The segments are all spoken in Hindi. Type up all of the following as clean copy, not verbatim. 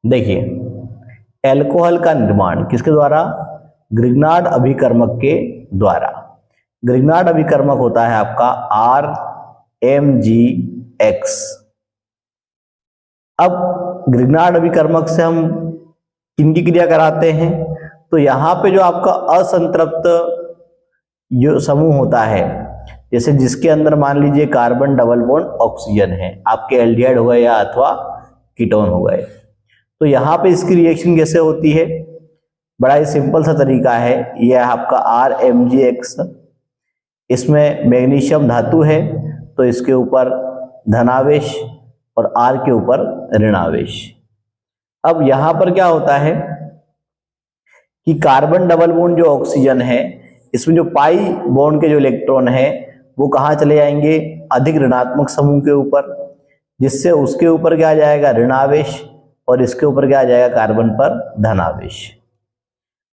देखिए, एल्कोहल का निर्माण किसके द्वारा? ग्रिग्नार्ड अभिकर्मक के द्वारा। ग्रिग्नार्ड अभिकर्मक होता है आपका RMGX। अब ग्रिग्नार्ड अभिकर्मक से हम किनकी क्रिया कराते हैं? तो यहां पे जो आपका असंतृप्त जो समूह होता है, जैसे जिसके अंदर मान लीजिए कार्बन डबल बॉन्ड ऑक्सीजन है, आपके एल्डिहाइड हो गए या अथवा कीटोन हो गए, तो यहां पे इसकी रिएक्शन कैसे होती है? बड़ा ही सिंपल सा तरीका है। यह आपका RMGX, इसमें मैग्नीशियम धातु है तो इसके ऊपर धनावेश और R के ऊपर ऋणावेश। अब यहां पर क्या होता है कि कार्बन डबल बॉन्ड जो ऑक्सीजन है, इसमें जो पाई बॉन्ड के जो इलेक्ट्रॉन है वो कहां चले जाएंगे? अधिक ऋणात्मक समूह के ऊपर, जिससे उसके ऊपर क्या आ जाएगा? ऋणावेश, और इसके ऊपर क्या आ जाएगा? कार्बन पर धनावेश।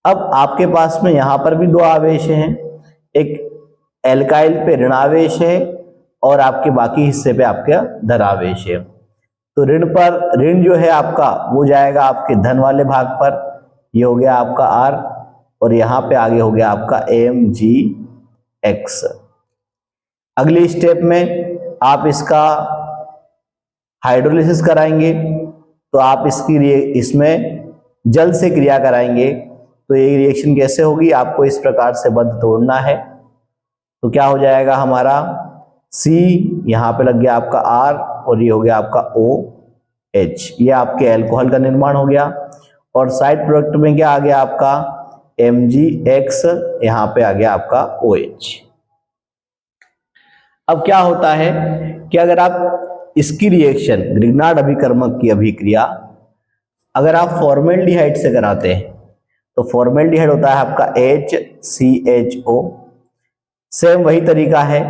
अब आपके पास में यहां पर भी दो आवेश हैं, एक एल्काइल पे ऋणावेश है और आपके बाकी हिस्से पे आपका धनावेश है। तो ऋण पर ऋण जो है आपका वो जाएगा आपके धन वाले भाग पर, ये हो गया आपका R, और यहां पे आगे हो गया आपका MgX। अगली स्टेप में आप इसका हाइड्रोलिसिस कराएंगे, तो आप इसमें जल से क्रिया कराएंगे। तो ये रिएक्शन कैसे होगी? आपको इस प्रकार से बंध तोड़ना है। तो क्या हो जाएगा हमारा? C, यहां पे लग गया आपका R, और ये हो गया आपका OH। ये आपके अल्कोहल का निर्माण हो गया। और साइड प्रोडक्ट में क्या आ गया आपका? MgX, यहां पे आ गया आपका OH। अब क्या होता है कि अगर आप इसकी रिएक्शन ग्रिग्नार्ड अभिकर्मक की अभिक्रिया अगर आप फॉर्मेल्डिहाइड से कराते हैं, तो फॉर्मेल्डिहाइड होता है आपका HCHO। सेम वही तरीका है,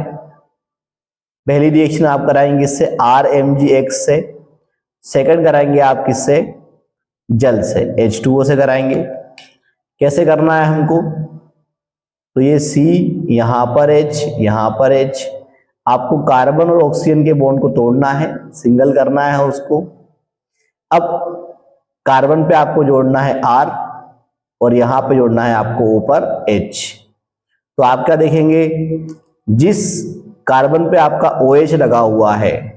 पहली रिएक्शन आप कराएंगे इससे RMGX से, सेकंड कराएंगे आप किससे? जल से, H2O से कराएंगे। कैसे करना है हमको? तो ये C, यहां पर H, यहां पर H, आपको कार्बन और ऑक्सीजन के बॉन्ड को तोड़ना है, सिंगल करना है उसको। अब कार्बन पे आपको जोड़ना है R, और यहां पे जोड़ना है आपको ऊपर H। तो आप क्या देखेंगे? जिस कार्बन पे आपका OH लगा हुआ है,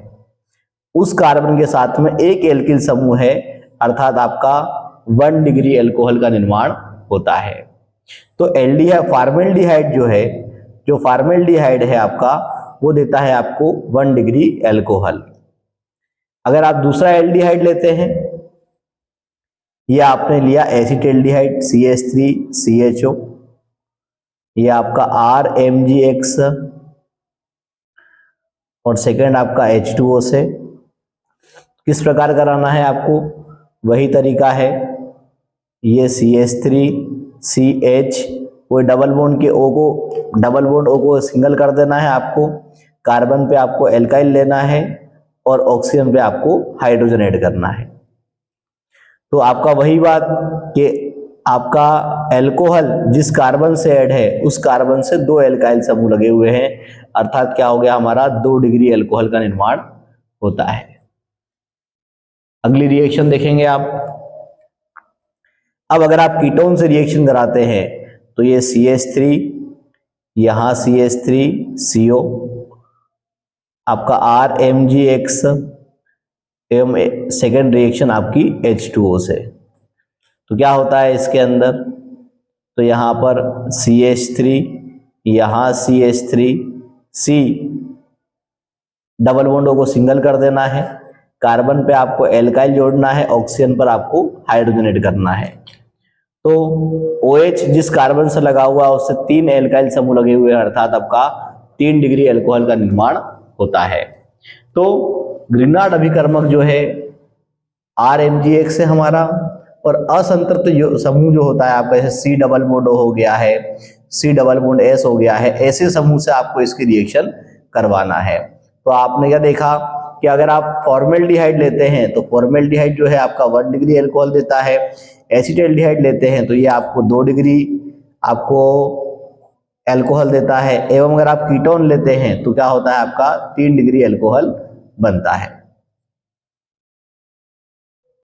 उस कार्बन के साथ में एक एल्किल समूह है, अर्थात आपका 1 डिग्री अल्कोहल का निर्माण होता है। तो एल्डिहाइड, फॉर्मेल्डिहाइड जो फॉर्मेल्डिहाइड है आपका, वो देता है आपको 1 डिग्री अल्कोहल। अगर आप दूसरा एल्डिहाइड लेते हैं, ये आपने लिया एसिटेल्डिहाइड CH3CHO, ये आपका RMGX, और सेकंड आपका H2O से। किस प्रकार कराना है आपको? वही तरीका है, ये CH3CH, वो डबल बॉन्ड O को सिंगल कर देना है आपको। कार्बन पे आपको एल्काइल लेना है और ऑक्सीजन पे आपको हाइड्रोजन ऐड करना है। तो आपका वही बात कि आपका एल्कोहल जिस कार्बन से ऐड है, उस कार्बन से दो एल्काइल समूह लगे हुए हैं, अर्थात क्या हो गया हमारा? 2 डिग्री अल्कोहल का निर्माण होता है। अगली रिएक्शन देखेंगे आप। अब अगर आप कीटोन से रिएक्शन कराते हैं, तो ये CH3, यहां CH3CO, आपका RMGX, एवं सेकेंड रिएक्शन आपकी H2O से। तो क्या होता है इसके अंदर? तो यहां पर CH3, यहां CH3C, डबल बॉन्ड को सिंगल कर देना है, कार्बन पे आपको एल्काइल जोड़ना है, ऑक्सीजन पर आपको हाइड्रोजन ऐड करना है। तो OH जिस कार्बन से लगा हुआ है उससे 3 एल्काइल समूह लगे हुए हैं, अर्थात आपका 3 डिग्री अल्कोहल का निर्माण होता है। तो ग्रिग्नार्ड अभिकर्मक जो है RMGX है हमारा, और असंतृप्त समूह जो होता है आपका, जैसे C डबल बॉन्ड हो गया है, C डबल बॉन्ड S हो गया है, ऐसे समूह से आपको इसकी रिएक्शन करवाना है। तो आपने क्या देखा कि अगर आप फॉर्मेल्डिहाइड लेते हैं, तो फॉर्मेल्डिहाइड जो है आपका 1 डिग्री अल्कोहल देता है। एसिटेल्डिहाइड लेते हैं तो ये आपको 2 डिग्री आपको अल्कोहल देता है। एवं अगर आप कीटोन लेते हैं तो क्या होता है आपका? 3 डिग्री अल्कोहल बनता है।